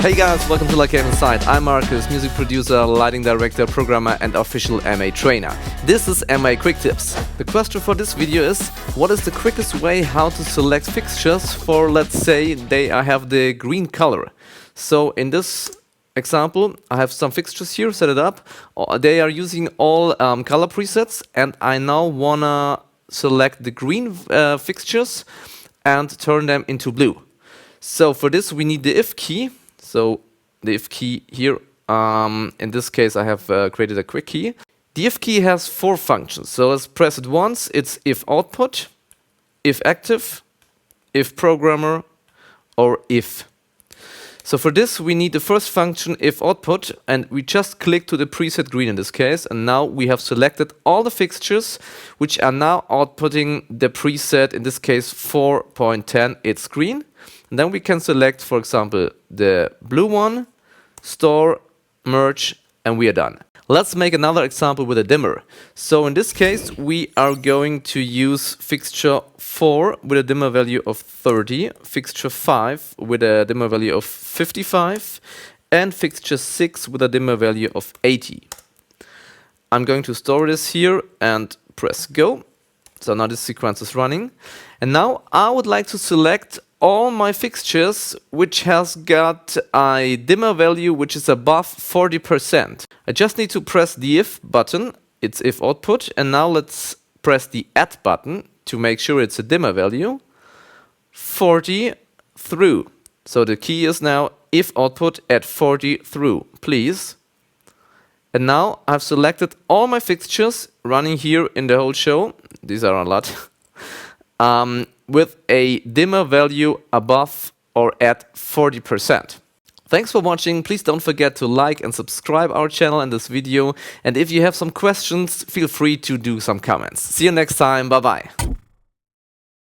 Hey guys, welcome to Lacave-Insight. I'm Marcus, music producer, lighting director, programmer and official MA trainer. This is MA Quick Tips. The question for this video is, what is the quickest way how to select fixtures for, let's say, they have the green color. So in this example, I have some fixtures here, set it up. They are using all color presets, and I now wanna select the green fixtures and turn them into blue. So for this we need the if key. So the if key here, in this case I have created a quick key. The if key has 4 functions. So let's press it once. It's if output, if active, if programmer, or if. So for this we need the first function if output, and we just click to the preset green in this case, and now we have selected all the fixtures which are now outputting the preset, in this case 4.10, it's green. And then we can select, for example, the blue one, store, merge, and we are done. Let's make another example with a dimmer. So in this case, we are going to use fixture 4 with a dimmer value of 30, fixture 5 with a dimmer value of 55, and fixture 6 with a dimmer value of 80. I'm going to store this here and press go. So now this sequence is running. And now I would like to select all my fixtures which has got a dimmer value which is above 40%. I just need to press the if button, it's if output, and now let's press the add button to make sure it's a dimmer value, 40 through. So the key is now if output at 40 through, please. And now I've selected all my fixtures running here in the whole show, these are a lot, with a dimmer value above or at 40%. Thanks for watching. Please don't forget to like and subscribe our channel in this video. And if you have some questions, feel free to do some comments. See you next time. Bye bye.